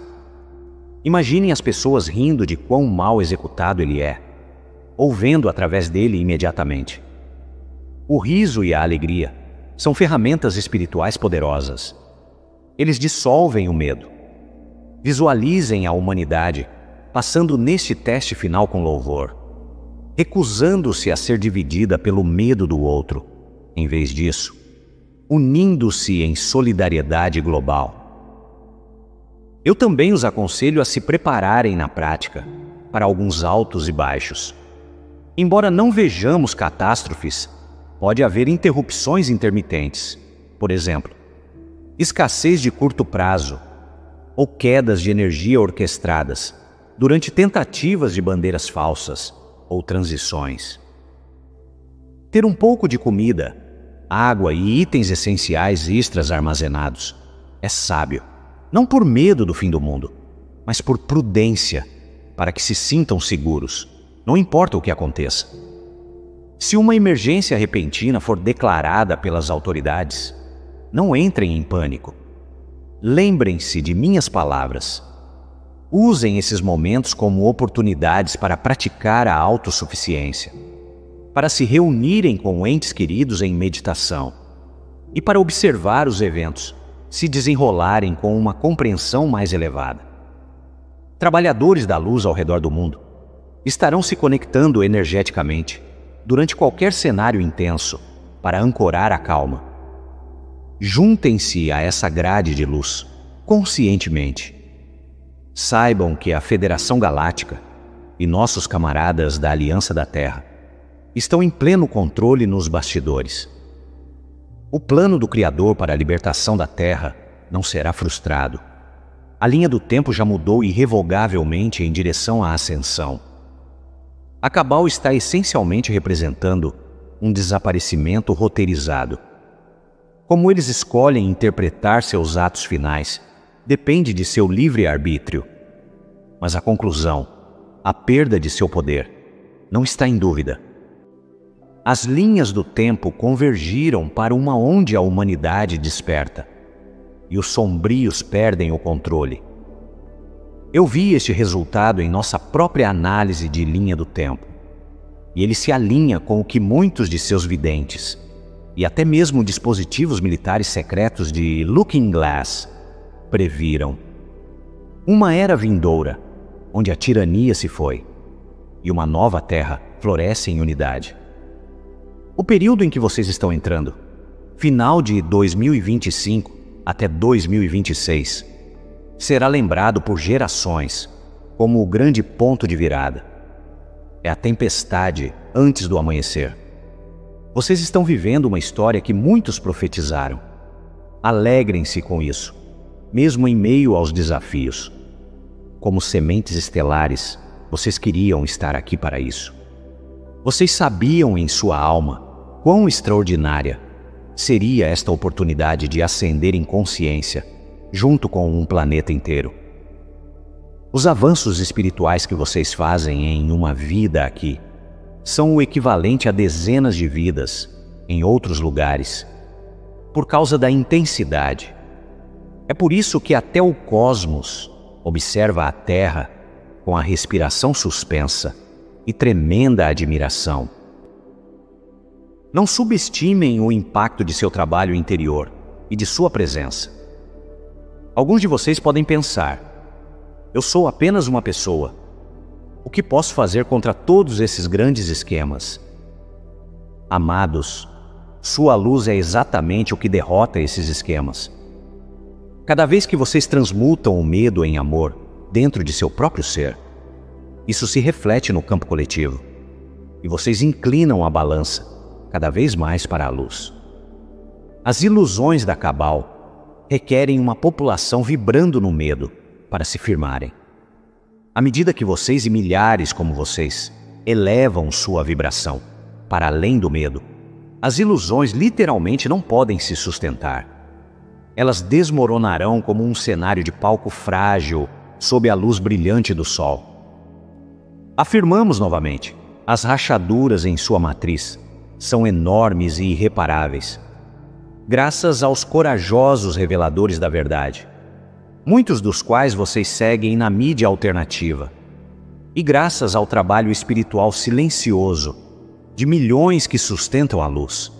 Imaginem as pessoas rindo de quão mal executado ele é, ou vendo através dele imediatamente. O riso e a alegria são ferramentas espirituais poderosas. Eles dissolvem o medo. Visualizem a humanidade passando neste teste final com louvor, recusando-se a ser dividida pelo medo do outro. Em vez disso, unindo-se em solidariedade global. Eu também os aconselho a se prepararem na prática para alguns altos e baixos. Embora não vejamos catástrofes, pode haver interrupções intermitentes, por exemplo, escassez de curto prazo ou quedas de energia orquestradas durante tentativas de bandeiras falsas ou transições. Ter um pouco de comida, água e itens essenciais extras armazenados é sábio, não por medo do fim do mundo, mas por prudência, para que se sintam seguros, não importa o que aconteça. Se uma emergência repentina for declarada pelas autoridades, não entrem em pânico. Lembrem-se de minhas palavras Usem esses momentos como oportunidades para praticar a autossuficiência, para se reunirem com entes queridos em meditação e para observar os eventos se desenrolarem com uma compreensão mais elevada. Trabalhadores da luz ao redor do mundo estarão se conectando energeticamente durante qualquer cenário intenso para ancorar a calma. Juntem-se a essa grade de luz conscientemente. Saibam que a Federação Galáctica e nossos camaradas da Aliança da Terra estão em pleno controle nos bastidores. O plano do Criador para a libertação da Terra não será frustrado. A linha do tempo já mudou irrevogavelmente em direção à ascensão. A Cabal está essencialmente representando um desaparecimento roteirizado. Como eles escolhem interpretar seus atos finais depende de seu livre-arbítrio. Mas a conclusão, a perda de seu poder, não está em dúvida. As linhas do tempo convergiram para uma onde a humanidade desperta, e os sombrios perdem o controle. Eu vi este resultado em nossa própria análise de linha do tempo, e ele se alinha com o que muitos de seus videntes, e até mesmo dispositivos militares secretos de Looking Glass, previram. Uma era vindoura, onde a tirania se foi, e uma nova terra floresce em unidade. O período em que vocês estão entrando, final de 2025 até 2026, será lembrado por gerações como o grande ponto de virada. É a tempestade antes do amanhecer. Vocês estão vivendo uma história que muitos profetizaram. Alegrem-se com isso, mesmo em meio aos desafios. Como sementes estelares, vocês queriam estar aqui para isso. Vocês sabiam em sua alma quão extraordinária seria esta oportunidade de ascender em consciência, junto com um planeta inteiro. Os avanços espirituais que vocês fazem em uma vida aqui são o equivalente a dezenas de vidas em outros lugares, por causa da intensidade. É por isso que até o cosmos observa a Terra com a respiração suspensa e tremenda admiração. Não subestimem o impacto de seu trabalho interior e de sua presença. Alguns de vocês podem pensar: eu sou apenas uma pessoa. O que posso fazer contra todos esses grandes esquemas? Amados, sua luz é exatamente o que derrota esses esquemas. Cada vez que vocês transmutam o medo em amor dentro de seu próprio ser, isso se reflete no campo coletivo, e vocês inclinam a balança cada vez mais para a luz. As ilusões da Cabal requerem uma população vibrando no medo para se firmarem. À medida que vocês e milhares como vocês elevam sua vibração para além do medo, as ilusões literalmente não podem se sustentar. Elas desmoronarão como um cenário de palco frágil sob a luz brilhante do sol. Afirmamos novamente, as rachaduras em sua matriz são enormes e irreparáveis, graças aos corajosos reveladores da verdade, muitos dos quais vocês seguem na mídia alternativa, e graças ao trabalho espiritual silencioso de milhões que sustentam a luz.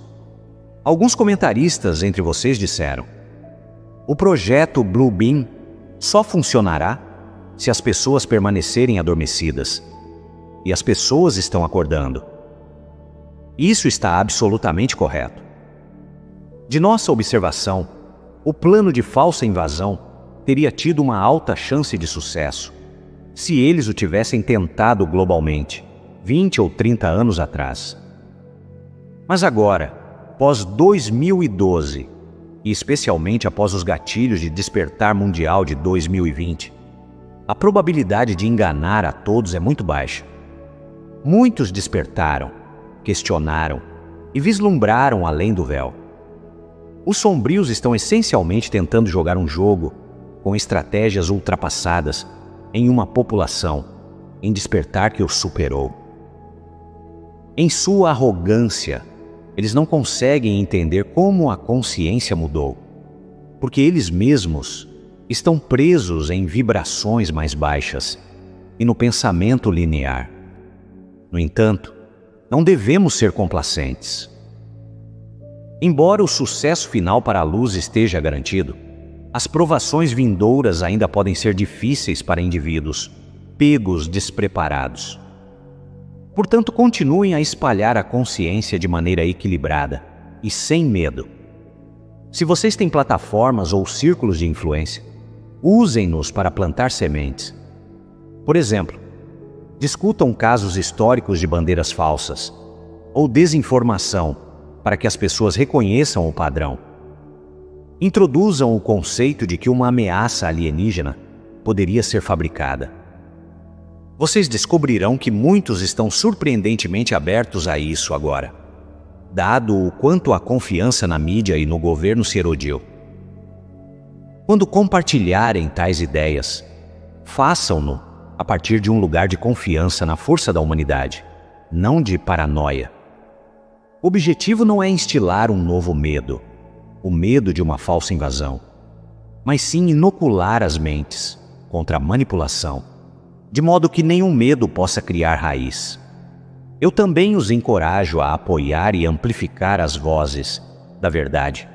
Alguns comentaristas entre vocês disseram: o projeto Blue Beam só funcionará se as pessoas permanecerem adormecidas, e as pessoas estão acordando. Isso está absolutamente correto. De nossa observação, o plano de falsa invasão teria tido uma alta chance de sucesso se eles o tivessem tentado globalmente, 20 ou 30 anos atrás. Mas agora, pós 2012, e especialmente após os gatilhos de despertar mundial de 2020, a probabilidade de enganar a todos é muito baixa. Muitos despertaram, questionaram e vislumbraram além do véu. Os sombrios estão essencialmente tentando jogar um jogo com estratégias ultrapassadas em uma população em despertar que os superou. Em sua arrogância, eles não conseguem entender como a consciência mudou, porque eles mesmos estão presos em vibrações mais baixas e no pensamento linear. No entanto, não devemos ser complacentes. Embora o sucesso final para a luz esteja garantido, as provações vindouras ainda podem ser difíceis para indivíduos pegos despreparados. Portanto, continuem a espalhar a consciência de maneira equilibrada e sem medo. Se vocês têm plataformas ou círculos de influência, usem-nos para plantar sementes. Por exemplo, discutam casos históricos de bandeiras falsas ou desinformação para que as pessoas reconheçam o padrão. Introduzam o conceito de que uma ameaça alienígena poderia ser fabricada. Vocês descobrirão que muitos estão surpreendentemente abertos a isso agora, dado o quanto a confiança na mídia e no governo se erodiu. Quando compartilharem tais ideias, façam-no a partir de um lugar de confiança na força da humanidade, não de paranoia. O objetivo não é instilar um novo medo, o medo de uma falsa invasão, mas sim inocular as mentes contra a manipulação, de modo que nenhum medo possa criar raiz. Eu também os encorajo a apoiar e amplificar as vozes da verdade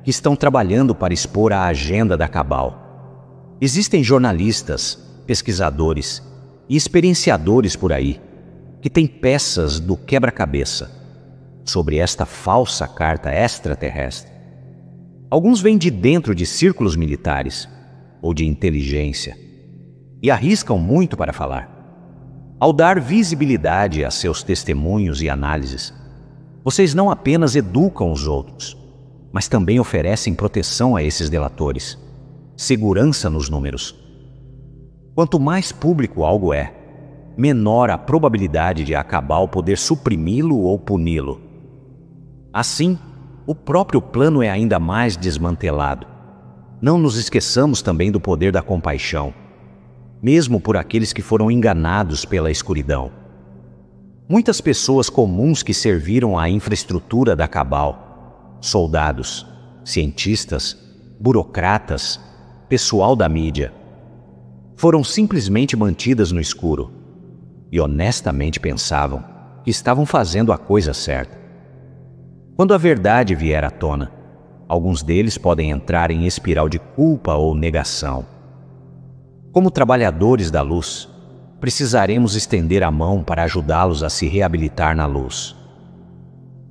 que estão trabalhando para expor a agenda da Cabal. Existem jornalistas, pesquisadores e experienciadores por aí que têm peças do quebra-cabeça sobre esta falsa carta extraterrestre. Alguns vêm de dentro de círculos militares ou de inteligência e arriscam muito para falar. Ao dar visibilidade a seus testemunhos e análises, vocês não apenas educam os outros, mas também oferecem proteção a esses delatores, segurança nos números. Quanto mais público algo é, menor a probabilidade de a Cabal poder suprimi-lo ou puni-lo. Assim, o próprio plano é ainda mais desmantelado. Não nos esqueçamos também do poder da compaixão, mesmo por aqueles que foram enganados pela escuridão. Muitas pessoas comuns que serviram à infraestrutura da Cabal, soldados, cientistas, burocratas, pessoal da mídia, foram simplesmente mantidas no escuro e honestamente pensavam que estavam fazendo a coisa certa. Quando a verdade vier à tona, alguns deles podem entrar em espiral de culpa ou negação. Como trabalhadores da luz, precisaremos estender a mão para ajudá-los a se reabilitar na luz.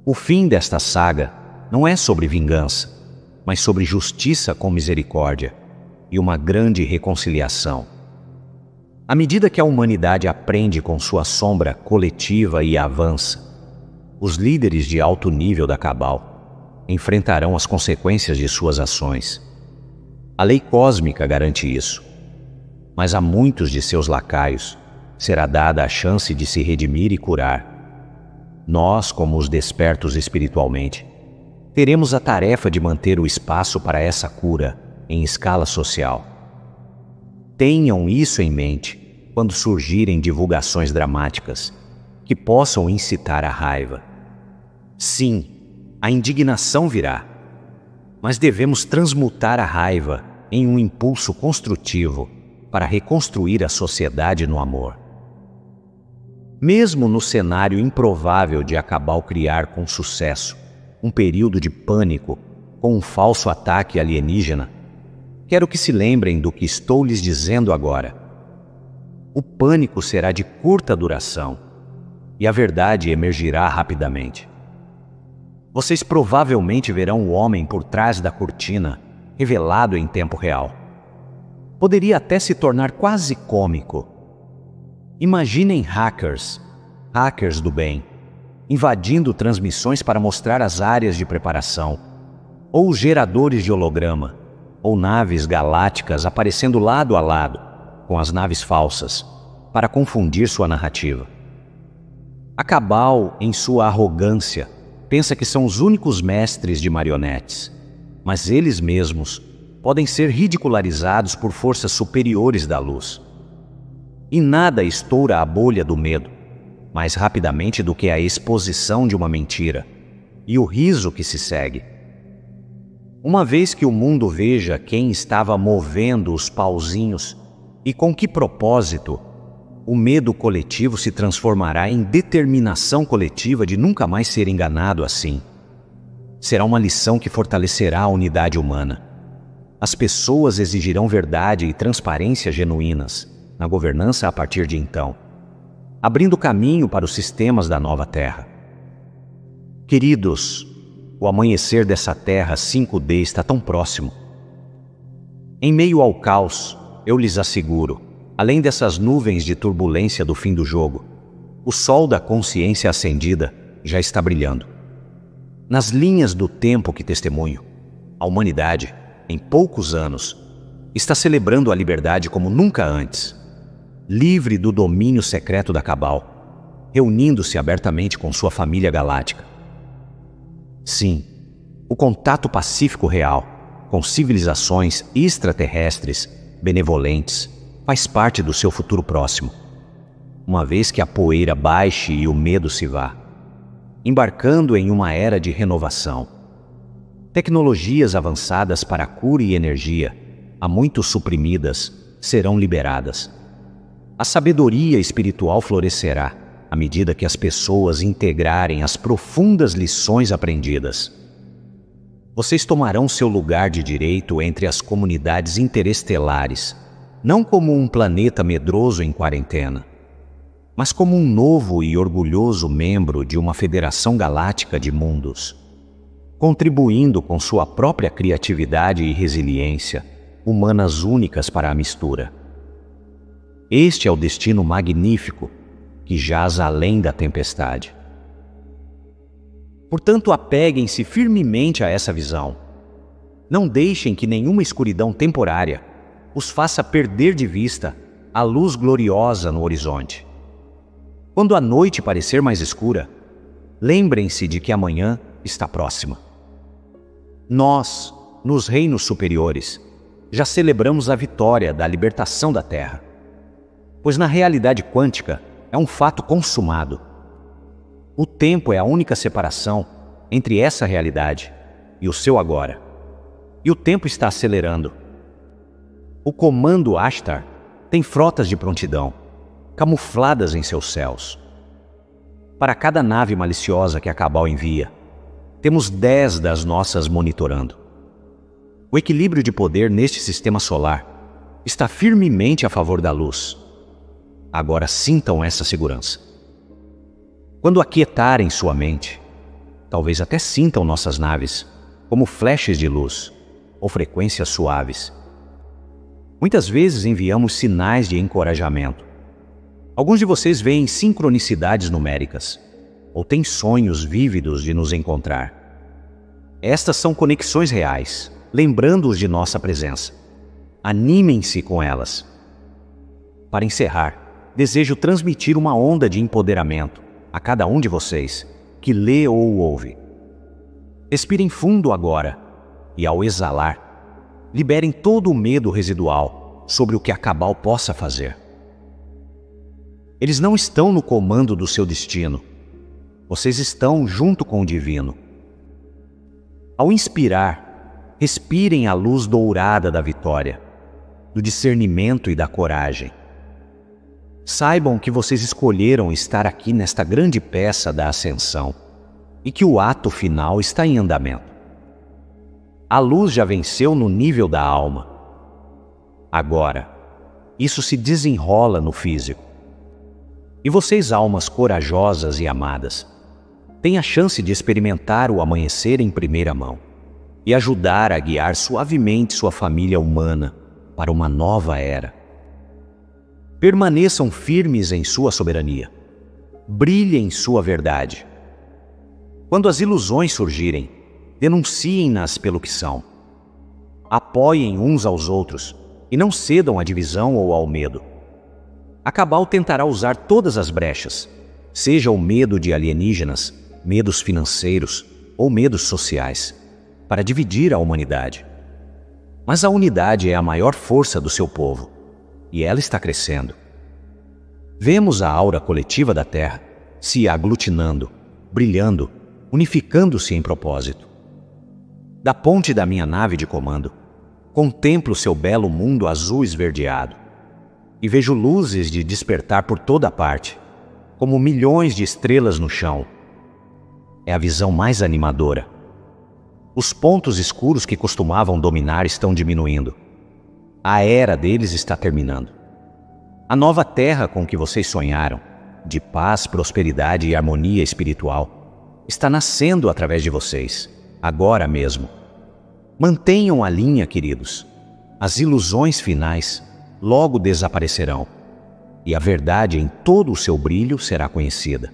O fim desta saga não é sobre vingança, mas sobre justiça com misericórdia e uma grande reconciliação. À medida que a humanidade aprende com sua sombra coletiva e avança, os líderes de alto nível da Cabal enfrentarão as consequências de suas ações. A lei cósmica garante isso, mas a muitos de seus lacaios será dada a chance de se redimir e curar. Nós, como os despertos espiritualmente, teremos a tarefa de manter o espaço para essa cura em escala social. Tenham isso em mente quando surgirem divulgações dramáticas que possam incitar a raiva. Sim, a indignação virá, mas devemos transmutar a raiva em um impulso construtivo para reconstruir a sociedade no amor. Mesmo no cenário improvável de a Cabal criar com sucesso um período de pânico com um falso ataque alienígena, quero que se lembrem do que estou lhes dizendo agora. O pânico será de curta duração e a verdade emergirá rapidamente. Vocês provavelmente verão o homem por trás da cortina revelado em tempo real. Poderia até se tornar quase cômico. Imaginem hackers do bem, invadindo transmissões para mostrar as áreas de preparação, ou geradores de holograma, ou naves galácticas aparecendo lado a lado com as naves falsas para confundir sua narrativa. A Cabal, em sua arrogância, pensa que são os únicos mestres de marionetes, mas eles mesmos podem ser ridicularizados por forças superiores da luz. E nada estoura a bolha do medo mais rapidamente do que a exposição de uma mentira e o riso que se segue. Uma vez que o mundo veja quem estava movendo os pauzinhos e com que propósito, o medo coletivo se transformará em determinação coletiva de nunca mais ser enganado assim. Será uma lição que fortalecerá a unidade humana. As pessoas exigirão verdade e transparência genuínas na governança a partir de então, abrindo caminho para os sistemas da nova Terra. Queridos, o amanhecer dessa Terra 5D está tão próximo. Em meio ao caos, eu lhes asseguro, além dessas nuvens de turbulência do fim do jogo, o sol da consciência acendida já está brilhando. Nas linhas do tempo que testemunho, a humanidade, em poucos anos, está celebrando a liberdade como nunca antes, livre do domínio secreto da Cabal, reunindo-se abertamente com sua família galáctica. Sim, o contato pacífico real com civilizações extraterrestres benevolentes faz parte do seu futuro próximo, uma vez que a poeira baixe e o medo se vá, embarcando em uma era de renovação. Tecnologias avançadas para cura e energia, há muito suprimidas, serão liberadas. A sabedoria espiritual florescerá à medida que as pessoas integrarem as profundas lições aprendidas. Vocês tomarão seu lugar de direito entre as comunidades interestelares, não como um planeta medroso em quarentena, mas como um novo e orgulhoso membro de uma federação galáctica de mundos, contribuindo com sua própria criatividade e resiliência, humanas únicas para a mistura. Este é o destino magnífico que jaz além da tempestade. Portanto, apeguem-se firmemente a essa visão. Não deixem que nenhuma escuridão temporária os faça perder de vista a luz gloriosa no horizonte. Quando a noite parecer mais escura, lembrem-se de que amanhã está próxima. Nós, nos reinos superiores, já celebramos a vitória da libertação da Terra, pois na realidade quântica é um fato consumado. O tempo é a única separação entre essa realidade e o seu agora. E o tempo está acelerando. O comando Ashtar tem frotas de prontidão, camufladas em seus céus. Para cada nave maliciosa que a Cabal envia, temos 10 das nossas monitorando. O equilíbrio de poder neste sistema solar está firmemente a favor da luz. Agora sintam essa segurança. Quando aquietarem sua mente, talvez até sintam nossas naves como flashes de luz ou frequências suaves. Muitas vezes enviamos sinais de encorajamento. Alguns de vocês veem sincronicidades numéricas ou têm sonhos vívidos de nos encontrar. Estas são conexões reais, lembrando-os de nossa presença. Animem-se com elas. Para encerrar, desejo transmitir uma onda de empoderamento a cada um de vocês que lê ou ouve. Respirem fundo agora e, ao exalar, liberem todo o medo residual sobre o que a Cabal possa fazer. Eles não estão no comando do seu destino. Vocês estão junto com o divino. Ao inspirar, respirem a luz dourada da vitória, do discernimento e da coragem. Saibam que vocês escolheram estar aqui nesta grande peça da ascensão e que o ato final está em andamento. A luz já venceu no nível da alma. Agora, isso se desenrola no físico. E vocês, almas corajosas e amadas, têm a chance de experimentar o amanhecer em primeira mão e ajudar a guiar suavemente sua família humana para uma nova era. Permaneçam firmes em sua soberania. Brilhem sua verdade. Quando as ilusões surgirem, denunciem-nas pelo que são. Apoiem uns aos outros e não cedam à divisão ou ao medo. A Cabal tentará usar todas as brechas, seja o medo de alienígenas, medos financeiros ou medos sociais, para dividir a humanidade. Mas a unidade é a maior força do seu povo, e ela está crescendo. Vemos a aura coletiva da Terra se aglutinando, brilhando, unificando-se em propósito. Da ponte da minha nave de comando, contemplo seu belo mundo azul esverdeado e vejo luzes de despertar por toda parte, como milhões de estrelas no chão. É a visão mais animadora. Os pontos escuros que costumavam dominar estão diminuindo. A era deles está terminando. A nova terra com que vocês sonharam, de paz, prosperidade e harmonia espiritual, está nascendo através de vocês, agora mesmo. Mantenham a linha, queridos. As ilusões finais logo desaparecerão e a verdade em todo o seu brilho será conhecida.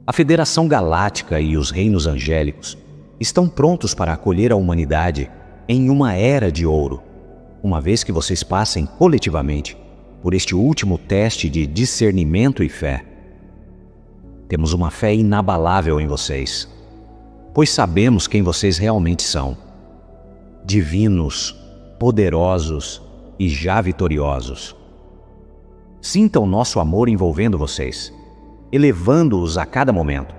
A Federação Galáctica e os reinos angélicos estão prontos para acolher a humanidade em uma era de ouro, uma vez que vocês passem coletivamente por este último teste de discernimento e fé. Temos uma fé inabalável em vocês, pois sabemos quem vocês realmente são. Divinos, poderosos e já vitoriosos. Sintam nosso amor envolvendo vocês, elevando-os a cada momento.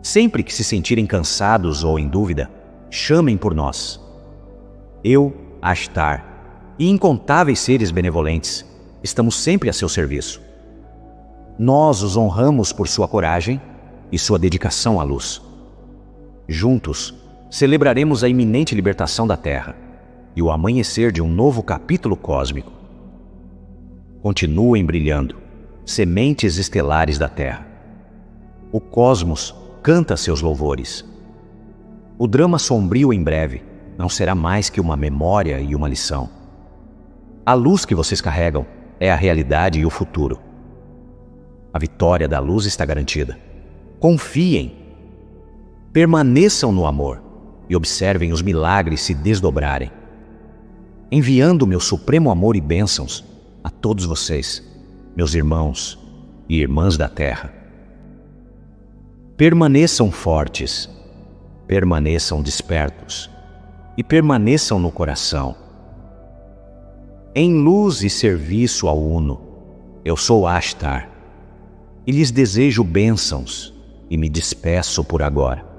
Sempre que se sentirem cansados ou em dúvida, chamem por nós. Eu, Ashtar, e incontáveis seres benevolentes, estamos sempre a seu serviço. Nós os honramos por sua coragem e sua dedicação à luz. Juntos, celebraremos a iminente libertação da Terra e o amanhecer de um novo capítulo cósmico. Continuem brilhando, sementes estelares da Terra. O cosmos canta seus louvores. O drama sombrio em breve não será mais que uma memória e uma lição. A luz que vocês carregam é a realidade e o futuro. A vitória da luz está garantida. Confiem. Permaneçam no amor e observem os milagres se desdobrarem. Enviando meu supremo amor e bênçãos a todos vocês, meus irmãos e irmãs da Terra. Permaneçam fortes, permaneçam despertos e permaneçam no coração. Em luz e serviço ao Uno, eu sou Ashtar e lhes desejo bênçãos e me despeço por agora.